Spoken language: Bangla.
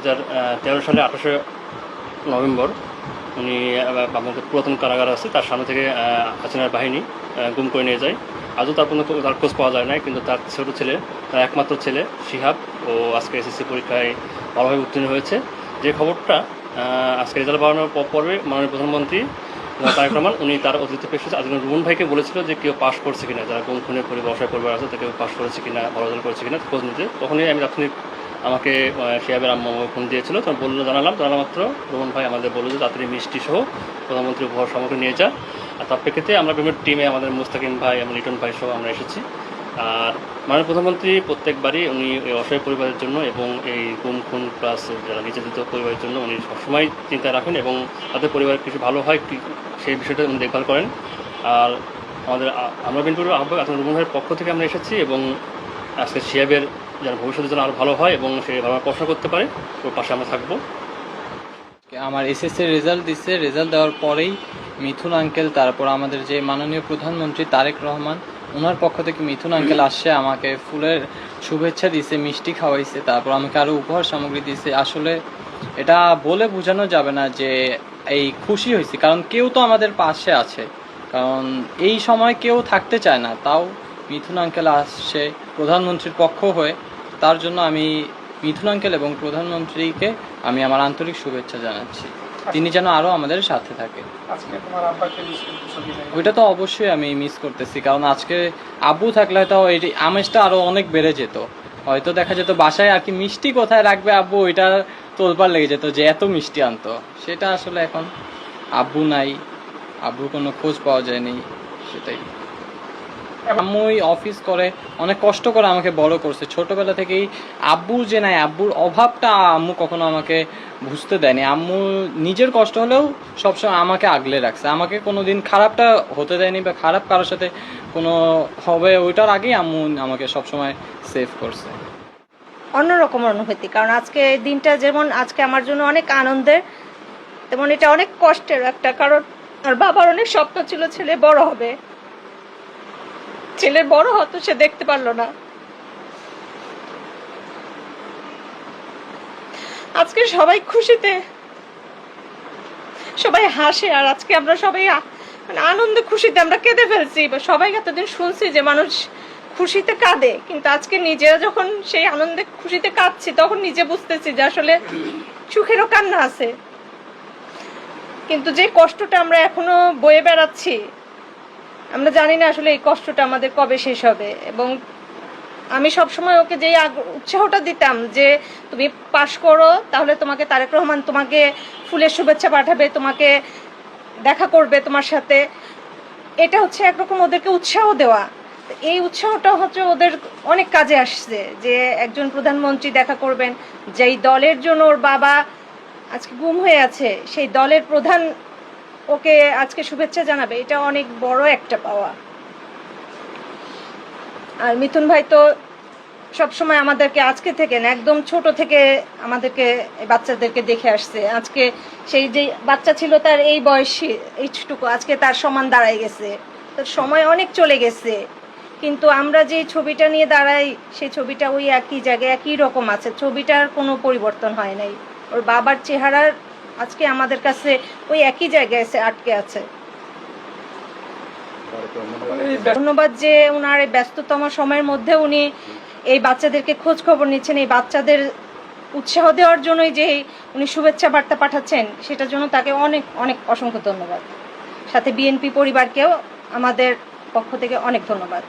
2013 সালে 28 নভেম্বর উনি আমাদের পুরাতন কারাগার আছে তার সামনে থেকে হাসিনার বাহিনী গুম করে নিয়ে যায়। আজও তার কোনো তার খোঁজ পাওয়া যায় না, কিন্তু তার ছোট ছেলে, তার একমাত্র ছেলে শিহাব, ও আজকে এসএসসি পরীক্ষায় ভালোভাবে উত্তীর্ণ হয়েছে। যে খবরটা আজকে রেজাল্ট বাড়ানোর পর্বে মাননীয় প্রধানমন্ত্রী তারেক রহমান উনি তার অতিথি পেশ আজকে রুমন ভাইকে বলেছিল যে কেউ পাস করছে কিনা, যারা গুম খুনে অসহায় পরিবার আছে, কেউ পাস করেছে কিনা, ভালো রেজাল্ট করেছে কিনা খোঁজ নিতে। তখনই আমি তাৎক্ষণিক আমাকে শিহাবের আম্মা ফোন দিয়েছিল, তখন জানালাম মাত্র রুমন ভাই আমাদের বললো যে তাড়াতাড়ি মিষ্টি সহ প্রধানমন্ত্রী উপহার সামগ্রী নিয়ে যা। আর তার প্রেক্ষিতে আমরা বিভিন্ন টিমে আমাদের মুস্তাকিম ভাই এবং লিটন ভাই সহ আমরা এসেছি। আর মাননীয় প্রধানমন্ত্রী প্রত্যেকবারই উনি এই অসহায় পরিবারের জন্য এবং এই গুম খুন প্লাস যারা নির্যাতিত পরিবারের জন্য উনি সবসময় চিন্তা রাখেন এবং তাদের পরিবারের কিছু ভালো হয় সেই বিষয়টা উনি দেখভাল করেন। আর আমরা বিনপুরের আহ্বায়ক আসলে রুমন ভাইয়ের পক্ষ থেকে আমরা এসেছি এবং আজকে শিহাবের যেন ভবিষ্যতের জন্য আরও ভালো হয় এবং সে ভালোভাবে পড়াশোনা করতে পারে, ওর পাশে আমরা থাকবো। আমার এসএসসির রেজাল্ট দিচ্ছে, রেজাল্ট দেওয়ার পরেই মিথুন আঙ্কেল, তারপর আমাদের যে মাননীয় প্রধানমন্ত্রী তারেক রহমান, ওনার পক্ষ থেকে মিথুন আঙ্কেল আসছে, আমাকে ফুলের শুভেচ্ছা দিছে, মিষ্টি খাওয়াইছে, তারপর আমাকে আরও উপহার সামগ্রী দিছে। আসলে এটা বলে বোঝানো যাবে না যে এই খুশি হয়েছি, কারণ কেউ তো আমাদের পাশে আছে, কারণ এই সময় কেউ থাকতে চায় না, তাও মিথুন আঙ্কেল আসছে প্রধানমন্ত্রীর পক্ষ হয়ে। তার জন্য আমি মিথুন আঙ্কেল এবং প্রধানমন্ত্রীকে আমি আমার আন্তরিক শুভেচ্ছা জানাচ্ছি, তিনি যেন আরও আমাদের সাথে থাকে। ওইটা তো অবশ্যই আমি মিস করতেছি, কারণ আজকে আব্বু থাকলে হয়তো এই আমেজটা আরও অনেক বেড়ে যেত। হয়তো দেখা যেত বাসায় আর কি মিষ্টি কোথায় রাখবে আব্বু, ওইটা তোলপাড় লেগে যেত যে এত মিষ্টি আনতো। সেটা আসলে এখন আব্বু নাই, আব্বুর কোনো খোঁজ পাওয়া যায়নি, সেটাই। আম্মুই অফিস করে অনেক কষ্ট করে আমাকে বড় করছে ছোটবেলা থেকেই। আব্বুর যে নাই, আব্বুর অভাবটা আম্মু কখনো আমাকে বুঝতে দেয়নি। আম্মু নিজের কষ্ট হলেও সবসময় আমাকে আগলে রাখছে, আমাকে কোনোদিন খারাপটা হতে দেয়নি বা খারাপ কারোর সাথে কোনো হবে ওইটার আগেই আম্মু আমাকে সবসময় সেভ করছে। অন্যরকম অনুভূতি, কারণ আজকে দিনটা যেমন আজকে আমার জন্য অনেক আনন্দের, তেমন এটা অনেক কষ্টের একটা, কারণ আর বাবার অনেক স্বপ্ন ছিল ছেলে বড় হবে, ছেলের বড় হতো সে দেখতে পারলো না। আজকে সবাই খুশিতে, সবাই হাসে, আর আজকে আমরা সবাই মানে আনন্দে খুশিতে আমরা কেঁদে ফেলছি। সবাই এতদিন শুনছি যে মানুষ খুশিতে কাঁদে, কিন্তু আজকে নিজেরা যখন সেই আনন্দে খুশিতে কাঁদছি তখন নিজে বুঝতেছি যে আসলে সুখেরও কান্না আছে। কিন্তু যে কষ্টটা আমরা এখনো বয়ে বেড়াচ্ছি, আমরা জানি না আসলে এই কষ্টটা আমাদের কবে শেষ হবে। এবং আমি সবসময় ওকে যেই উৎসাহটা দিতাম যে তুমি পাশ করো, তাহলে তোমাকে তারেক রহমান তোমাকে ফুলের শুভেচ্ছা পাঠাবে, তোমাকে দেখা করবে তোমার সাথে, এটা হচ্ছে একরকম ওদেরকে উৎসাহ দেওয়া। এই উৎসাহটা হচ্ছে ওদের অনেক কাজে আসছে, যে একজন প্রধানমন্ত্রী দেখা করবেন, যেই দলের জন্য ওর বাবা আজকে গুম হয়ে আছে, সেই দলের প্রধান ওকে আজকে শুভেচ্ছা জানাবে, এটা অনেক বড় একটা পাওয়া। আর মিথুন ভাই তো সবসময় আমাদেরকে আজকে থেকে না, একদম ছোট থেকে আমাদেরকে বাচ্চাদেরকে দেখে আসছে। আজকে সেই যে বাচ্চা ছিল তার এই বয়সী এইটুকু আজকে তার সমান দাঁড়ায় গেছে, তার সময় অনেক চলে গেছে, কিন্তু আমরা যে ছবিটা নিয়ে দাঁড়াই সেই ছবিটা ওই একই জায়গায় একই রকম আছে, ছবিটার কোনো পরিবর্তন হয় নাই। ওর বাবার চেহারার আজকে আমাদের কাছে ওই একই জায়গায় এসে আটকে আছে। ধন্যবাদ যে ওনার ব্যস্ততম সময়ের মধ্যে উনি এই বাচ্চাদেরকে খোঁজ খবর নিচ্ছেন, এই বাচ্চাদের উৎসাহ দেওয়ার জন্যই যে উনি শুভেচ্ছা বার্তা পাঠাচ্ছেন, সেটার জন্য তাকে অনেক অনেক অসংখ্য ধন্যবাদ। সাথে বিএনপি পরিবারকেও আমাদের পক্ষ থেকে অনেক ধন্যবাদ।